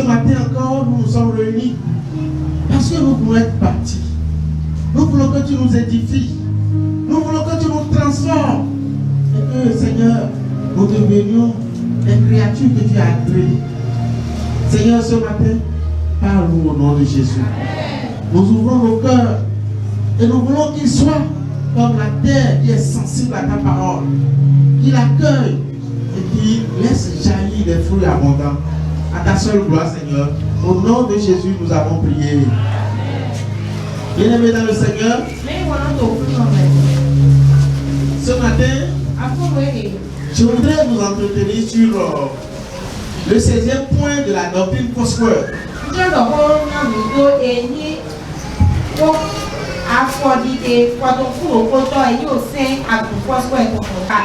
matin encore, nous nous sommes réunis parce que nous voulons être bâtis. Nous voulons que tu nous édifies. Nous voulons que tu nous transformes. Et que, Seigneur, nous devenions les créatures que tu as créées. Seigneur, ce matin, parle-nous au nom de Jésus. Nous ouvrons nos cœurs et nous voulons qu'ils soient comme la terre qui est sensible à ta parole, qui l'accueille et qui laisse jaillir des fruits abondants. À ta seule gloire, Seigneur. Au nom de Jésus, nous avons prié. Bien-aimés dans le Seigneur, ce matin, je voudrais vous entretenir sur le 16e point de la doctrine Foursquare.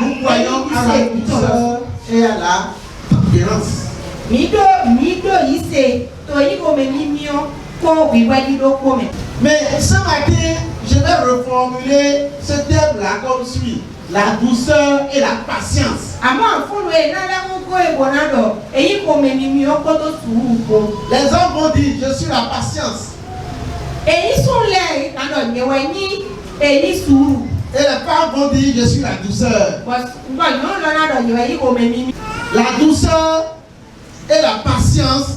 Nous croyons à la douceur et à la tempérance. Mais ce matin, je vais reformuler ce terme-là comme suit: la douceur et la patience. Les hommes vont dire: je suis la patience. Et les femmes vont dire: je suis la douceur. La douceur et la patience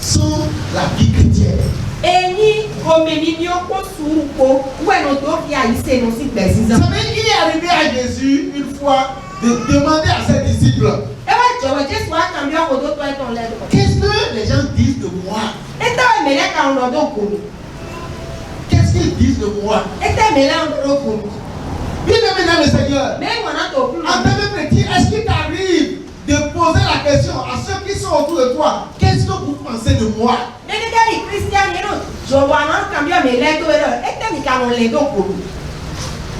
sont la vie chrétienne. Ça veut dire qu'il est arrivé à Jésus une fois de demander à ses disciples: qu'est-ce que les gens disent de moi? Qu'est-ce qu'ils disent de moi? Bien-aimé dans le Seigneur, en tant que chrétien, est-ce qu'il t'arrive de poser la question à ceux qui sont autour de toi: qu'est-ce que vous pensez de moi?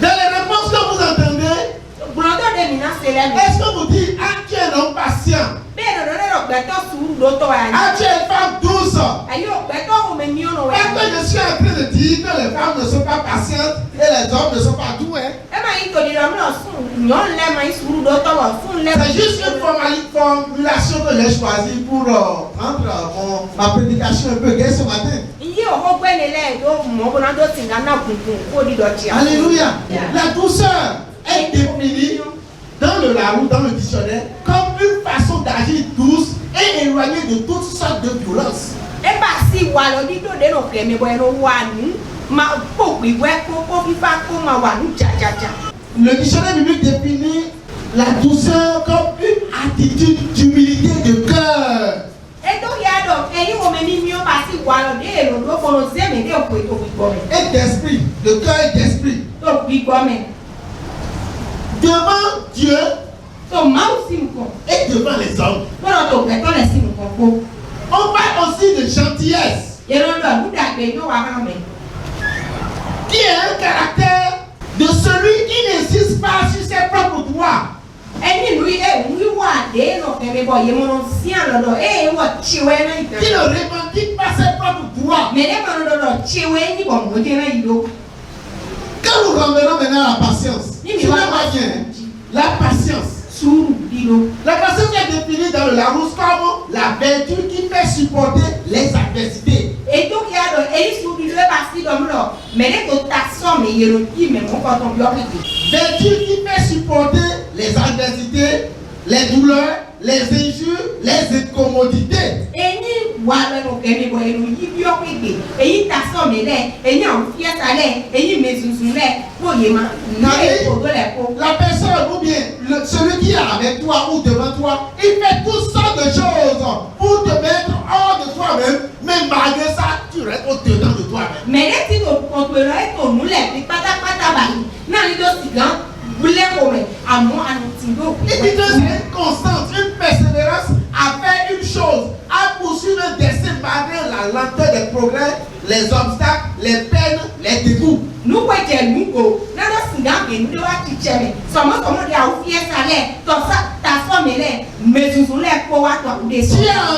Dans les réponses que vous entendez, est-ce que vous dites: ah, tu es un homme patient, ah, tu es une femme douce? Est-ce que je suis en train de dire que les femmes ne sont pas patientes et les hommes ne sont pas doux? C'est juste une formulation que j'ai choisie pour rendre ma prédication un peu gaie ce matin. Alléluia. La douceur est définie dans le Larousse, dans le dictionnaire, comme une façon d'agir douce et éloignée de toutes sortes de violences. Le dictionnaire biblique définit la douceur comme une attitude d'humilité de cœur. Et d'esprit, le cœur et d'esprit. Devant Dieu et devant les hommes. On parle aussi de gentillesse, qui est un caractère de celui qui n'insiste pas sur ses propres droits. Qui ne revendique pas ses propres droits. Quand nous revenons maintenant à la patience, tu vois bien, la patience. La patience est définie dans le Larousse comme la vertu qui fait supporter les adversités. Vertu qui fait supporter les adversités, les douleurs, les injures, les incommodités. La personne ou bien celui qui est avec toi ou devant toi, il fait toutes sortes de choses pour te mettre hors de toi-même, mais malgré ça, tu restes au-dedans de toi-même. Et puis c'est une constance, une persévérance à faire une chose, à poursuivre un destin malgré la lenteur des progrès, les obstacles, les peines, les dégoûts. Tu as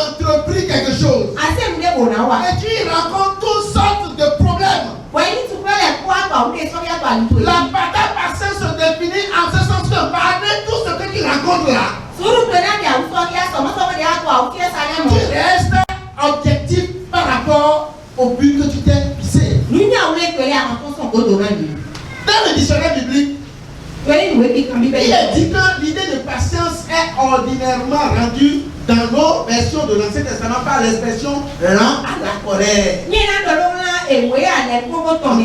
entrepris quelque chose et tu rencontres toutes sortes de problèmes. La bataille patience se définit en ce sens que malgré tout ce que tu rencontres là, Tu restes objectif par rapport au but que tu t'es fixé. Dans le dictionnaire biblique, il est dit que l'idée de patience est ordinairement rendue dans nos versions de l'Ancien Testament par l'expression lent à la colère. Quand on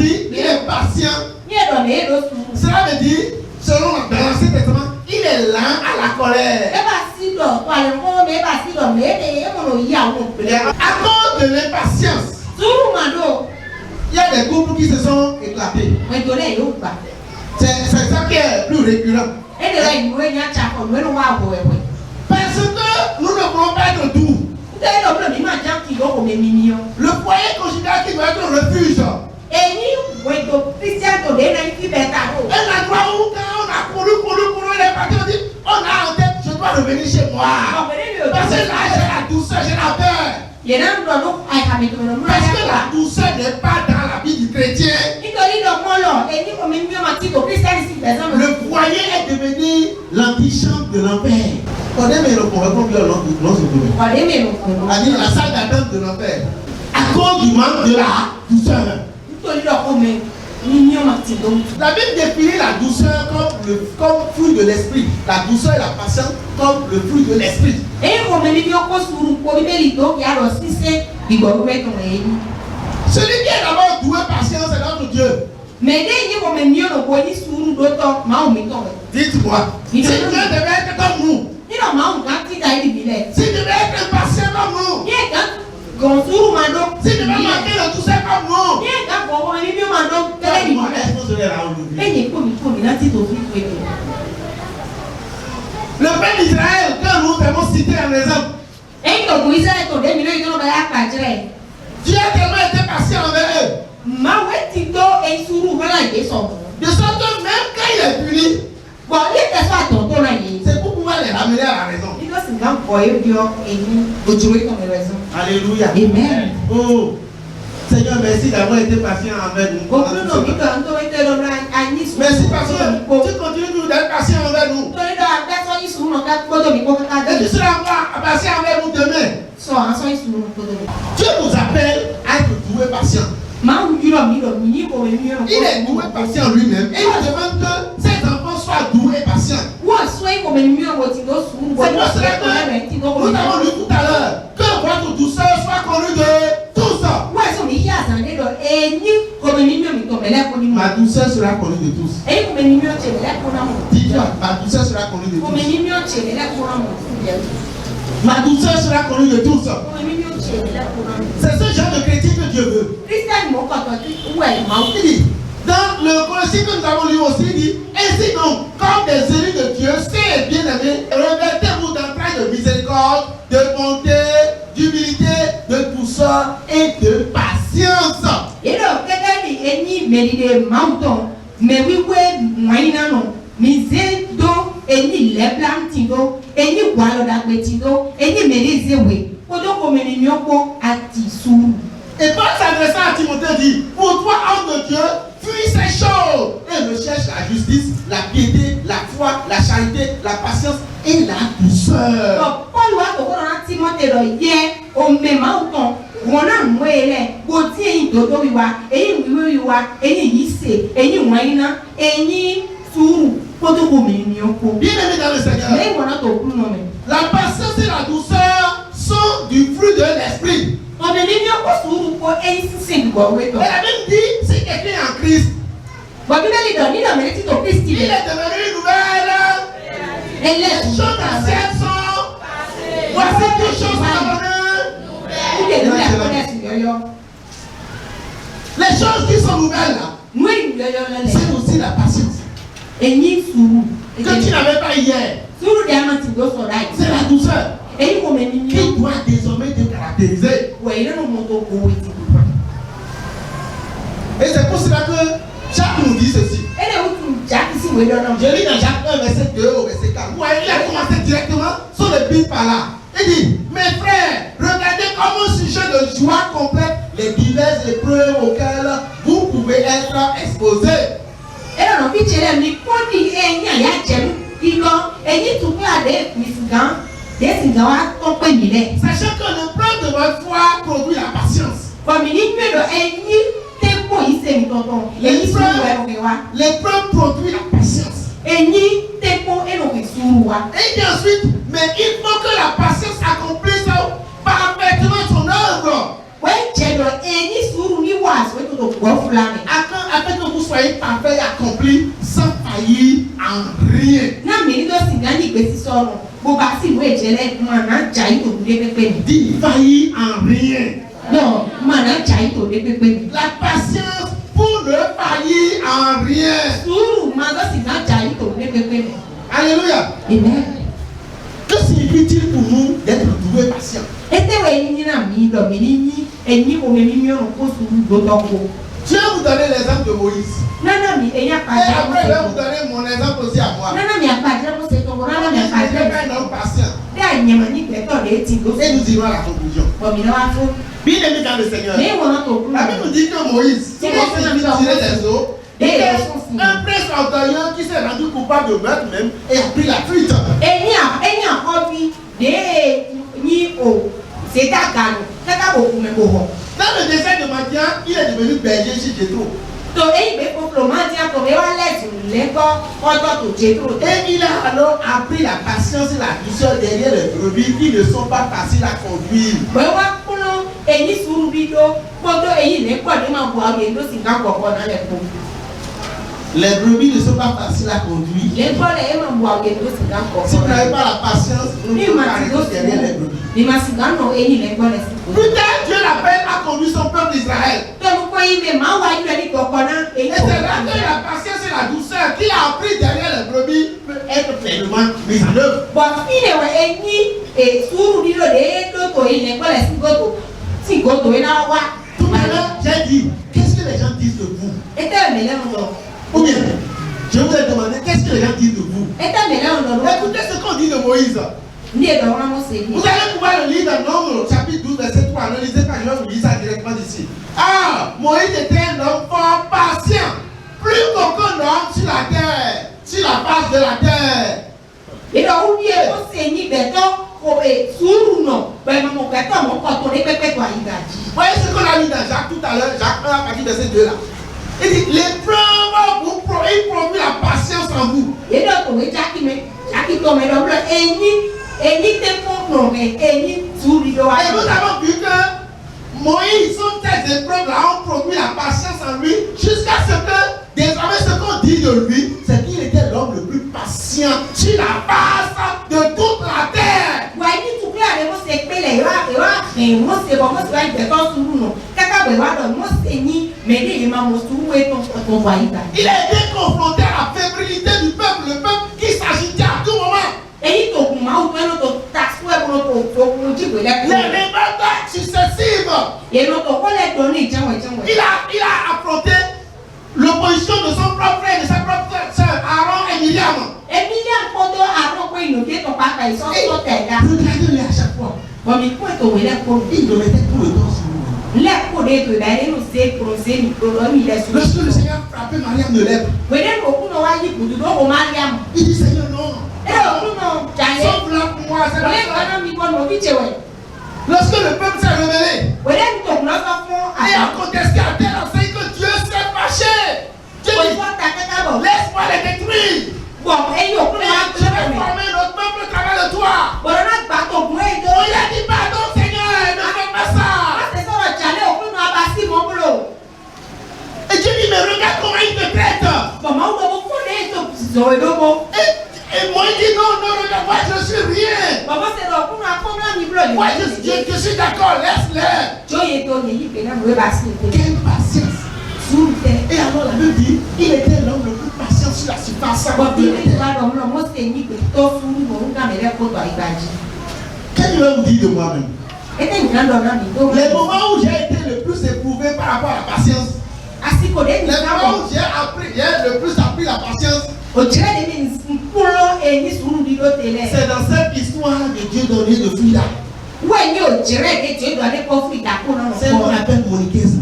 dit il est patient, cela veut dire, selon l'Ancien Testament, il est lent à la colère. À cause de l'impatience, il y a des couples qui se sont éclatés. C'est ça qui est plus récurrent. Parce que nous ne voulons pas être doux. Le foyer conjugal qui doit être un refuge. Un endroit où quand on a couru, il est parti, on dit, on a en tête, je dois revenir chez moi. Parce que là, j'ai la douceur, j'ai la peur. Parce que la douceur n'est pas dans la vie du chrétien. Le foyer est devenu l'antichambre de l'enfer. On aime le convaincre bien on dit la salle d'attente de l'enfer. À cause du manque de la douceur. La Bible définit la douceur comme fruit de l'esprit. La douceur et la patience comme le fruit de l'esprit. Celui qui est d'abord doué patience, c'est notre Dieu. Dites-moi, si Dieu devait être comme nous, s'il devait être patient comme nous, s'il devait manquer de douceur comme nous, le peuple d'Israël, quand nous avons cité en exemple, Dieu a tellement été patient envers eux. De sorte que même quand il est puni, c'est pour pouvoir les ramener à la raison. Alléluia. Amen. Oh, Seigneur, merci d'avoir été patient envers nous. Merci parce que tu continues d'être patient envers nous. Et tu seras encore patient envers nous demain. Dieu nous appelle à être doué patient. Il est doué patient lui-même. Et il demande que ses enfants soient doués patients. C'est pour cela que nous avons lu tout à l'heure que votre douceur soit connue de tous. Ma douceur sera connue de tous. Dis-toi, ma douceur sera connue de tous. Ma douceur sera connue de tous. C'est ce genre de chrétien que Dieu veut. Dans le Colossiens que nous avons lu aussi, il dit, ainsi donc, comme des élus de Dieu, c'est bien-aimés, revêtez-vous d'entrailles de miséricorde, de bonté, d'humilité, de douceur et de patience. Et Paul s'adressant à Timothée dit, pour toi, homme de Dieu, fuis ces choses et recherche la justice, la piété, la foi, la charité, la patience et la douceur. Bien-aimés dans le Seigneur, la patience et la douceur sont du fruit de l'esprit. Et la Bible dit, si quelqu'un est en Christ, il est devenu une nouvelle. Et les choses anciennes sont. Voici toutes choses nouvelles. Les choses qui sont nouvelles là, c'est aussi la patience. Que tu n'avais pas hier. C'est la douceur qui doit désormais te caractériser. Et c'est pour cela que Jacques nous dit ceci. Je lis dans Jacques 1, verset 2 au verset 4. Vous voyez, il a commencé directement sur le but par là. Il dit, mes frères, regardez comme un sujet de joie complète les diverses épreuves auxquelles vous pouvez être exposés. fichele mi kodi enya ya jemu ilo enyi tukla de misigan de singawa to pe mi le. Sachant que l'épreuve de votre foi produit la patience. Comme ni pe do enyi tempo ise mi tonton. Enyi suru e wa. L'épreuve produit la patience. Enyi tempo e lo suru wa. Et ensuite, mais il faut que la patience accomplisse parfaitement son œuvre. Afin que vous soyez parfait et accompli sans faillir en rien. Dis faillir en rien. Non, la patience pour ne faillir en rien. Alléluia. Amen. Que signifie-t-il pour nous d'être doués patients? Dieu vous donner l'exemple de Moïse. Et après, je vais vous donner mon exemple aussi à moi. J'étais un homme patient. Et nous irons à la conclusion. Bien aimé dans le Seigneur. La Bible nous dit que Moïse, qui tirait des eaux, était un prince orgueilleux qui s'est rendu coupable de meurtre même et a pris la fuite. Dans le désert de Madian, il est devenu berger chez Jétro. Et il a alors appris la patience et la douceur derrière les brebis qui ne sont pas faciles à conduire. Les brebis ne sont pas faciles à conduire. Si vous n'avez pas la patience, vous ne pouvez pas arriver derrière les brebis. Plus tard, Dieu l'appelle à conduire son peuple d'Israël. Et c'est là que la patience et la douceur qu'il a appris derrière les brebis peut être pleinement mise en œuvre. Tout à l'heure, j'ai dit, qu'est-ce que les gens disent de vous? Ou bien, je vous ai demandé, qu'est-ce que les gens disent de vous? Écoutez ce qu'on dit de Moïse. Vous allez pouvoir le lire dans Nombre, chapitre 12, verset 3. Ne lisez pas, je vais vous lire ça directement d'ici. Ah, Moïse était un homme fort patient, plus qu'aucun homme sur la terre, sur la face de la terre. Voyez ce qu'on a lu dans Jacques tout à l'heure, Jacques 1 à partir de ces deux-là. Il dit, l'épreuve vous produit la patience en vous. Et nous avons vu que Moïse, son texte d'épreuve là, ont produit la patience en lui jusqu'à ce que, désormais, ce qu'on dit de lui, c'est qu'il était l'homme le plus patient sur la face de toute la terre. Il a été confronté à la fébrilité du peuple, le peuple qui s'agitait à tout moment. Les révoltes successives. Il a affronté l'opposition de son propre frère et de sa propre soeur, Aaron et Myriam. Regardez-les à chaque fois. Il le mettait tout le temps sur nous. Lorsque le Seigneur frappait Mariam de lèvres, il dit Seigneur non. Sauve-la pour moi. Lorsque le peuple s'est révélé et a contesté à tel enseigne que Dieu s'est fâché, Dieu dit laisse-moi les détruire. Je vais former notre peuple à travers de toi. Il a dit pardon Seigneur, ne fais pas ça. Et Dieu dit mais regarde comment il te traite. Et moi il dit non, regarde, moi je suis rien. Moi je suis d'accord, laisse-les. Quelle patience. Et alors la Bible dit, il était l'homme le plus patient sur la surface. Qu'est-ce que je vais vous dire de moi-même? Les moments où j'ai été le plus éprouvé par rapport à la patience, les moments où j'ai le plus appris la patience, c'est dans cette histoire de Dieu donné de fruits là. C'est ce qu'on appelle moniquaise.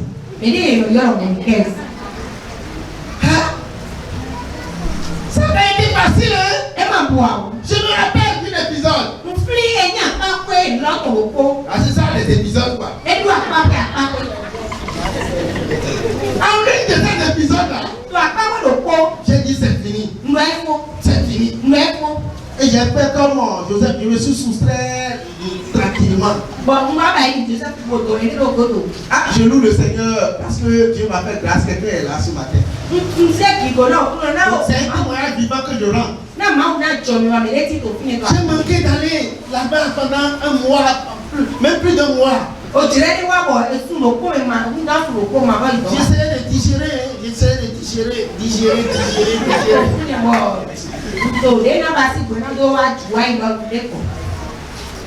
Je me rappelle d'un épisode. Ah, c'est ça les épisodes quoi. En l'une de ces épisodes-là, j'ai dit c'est fini. C'est fini. Et j'ai fait comme Joseph, je me suis soustrait tranquillement. Ah, je loue le Seigneur parce que Dieu m'a fait grâce, quelqu'un est là ce matin. C'est un témoignage vivant que je rends. J'ai manqué d'aller là-bas pendant un mois, même plus d'un mois. J'essayais de digérer.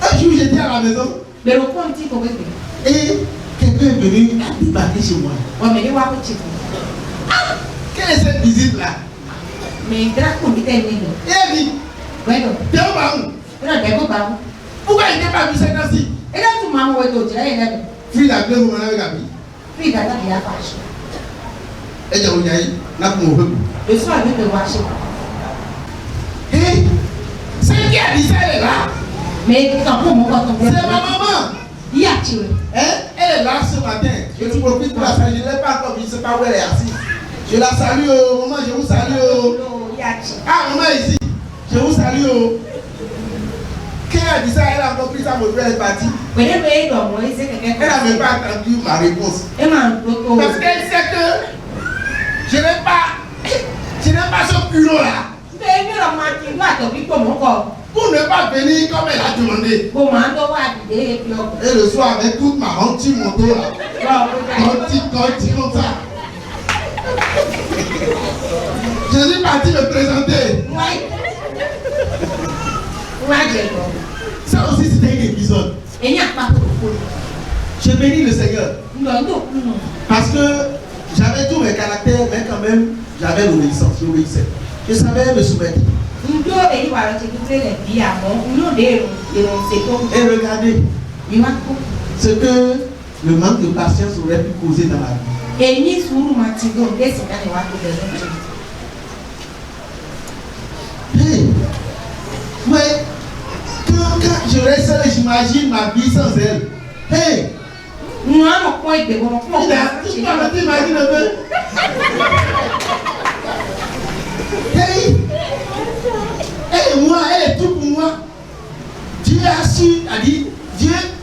Un jour j'étais à la maison et quelqu'un est venu débarquer chez moi. Quelle est cette visite là? Et elle dit, t'es au baron. Pourquoi il n'est pas venu cette année-ci? Fille la plaie, vous m'en avez gagné. Et j'ai dit, n'a pas mon et celle qui a dit ça, elle est là. C'est ma maman. Elle est là ce matin. Je te profite pour la saluer. Je ne l'ai pas encore vue, je ne sais pas où elle est assise. Je la salue, maman, je vous salue. Ah, maman ici, je vous salue. Quand elle a dit ça, elle a encore pris sa moto, elle est partie. Elle n'a même pas attendu ma réponse. Parce qu'elle sait que je n'ai pas ce bureau là. Pour ne pas venir comme elle a demandé. Et le soir, avec toute ma honte moto là. Conti comme ça. Je suis parti me présenter. Ça aussi c'était un épisode. Je bénis le Seigneur. Parce que j'avais tous mes caractères, mais quand même, j'avais l'obéissance. J'obéissais. Je savais me soumettre. Et regardez ce que le manque de patience aurait pu causer dans ma vie. Hey, mais quand je reste seul, j'imagine ma vie sans elle. Hey, tu t'imagines un peu? Hey, moi, elle est tout pour moi. Dieu a su,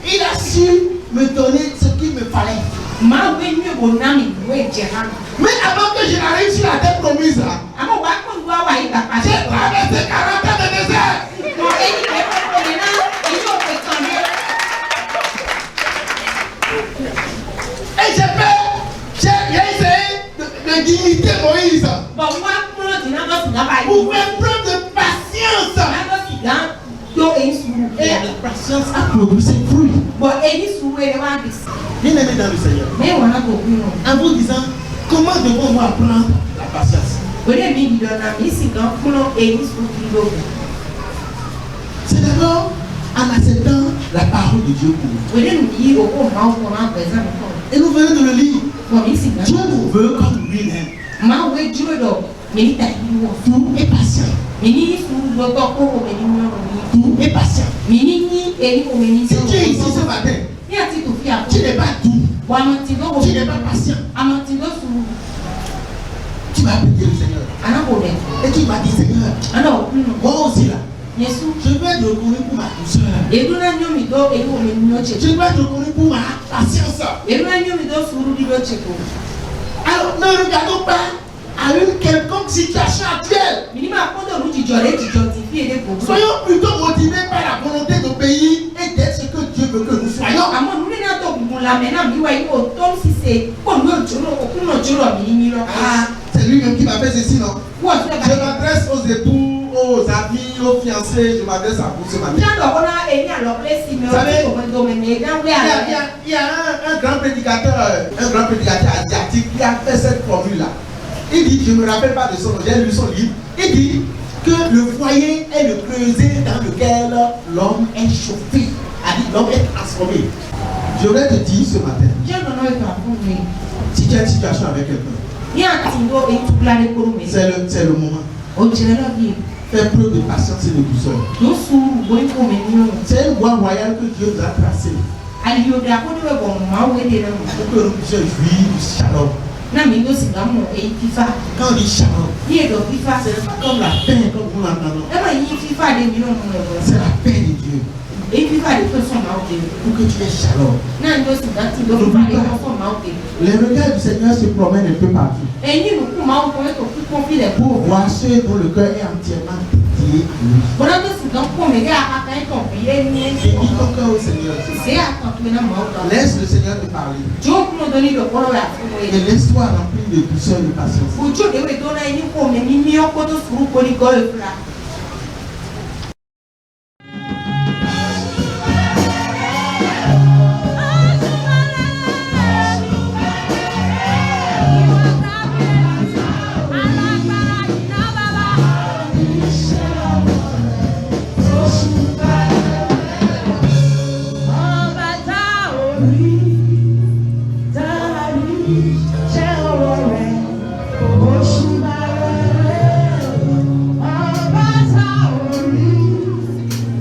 il a su me donner ce qu'il me fallait. Mais avant que je n'arrive sur la terre promise, j'ai traversé 40 ans de désert. Et j'ai essayé de d'imiter Moïse. Pour faire preuve de patience. Et la patience a produit ses fruits. Bien aimé dans le Seigneur. En vous disant, comment devons-nous apprendre la patience? C'est d'abord en acceptant la parole de Dieu pour nous. Et nous venons de le lire. Dieu nous veut comme lui-même. Tout est patient. Tout est patient. Si tu es ici ce matin, tu n'es pas doux, tu n'es pas patient, tu vas prier le Seigneur. Et tu vas dire, Seigneur, moi aussi là, je veux être reconnu pour ma douceur. Je veux être reconnu pour ma patience. Alors ne regardons pas à une quelconque situation actuelle. Soyons plutôt motivés par la volonté d'obéir et d'être ce que Dieu veut que nous soyons. C'est lui-même qui m'a fait ceci, non? Je m'adresse aux époux, aux amis, aux fiancés, je m'adresse à vous ce matin. Il y a un grand prédicateur asiatique qui a fait cette formule-là. Il dit, je ne me rappelle pas de son nom, j'ai lu son livre. Il dit que le foyer est le creuset dans lequel l'homme est chauffé. L'homme est transformé. Je voudrais te dire ce matin, si tu as une situation avec quelqu'un, c'est le moment. faire preuve de patience et de douceur. do suru boy ko me ni o C'est une voie royale que Dieu nous a tracée ali yo da ko de bo ma we de na mo pour que nous puissions vivre du shalom. na mi do singa mo e fifa Quand on dit shalom, ni do fifa se c'est pas comme la paix comme vous l'entendez. e ma yi fifa de mi no mo e C'est la paix de Dieu e fifa de ko so ma o de pour que tu aies shalom. na ndo singa ti do fifa de ko so ma o de Les regards du Seigneur se promènent un peu partout e ni no ku ma o ko e to ku konfi le pour voir ceux dont le cœur est entièrement dédié à lui. bo na do singa ko me ga aka ka to bi e ni Et dis ton cœur au Seigneur. se a ka to na ma o da Laisse le Seigneur te parler. jo ku no do ni do ko ya fu mo Et e laisse-toi remplir de douceur et de patience. Ujo dewe dona ini ko me ni mi oko to suru ko ni go e fura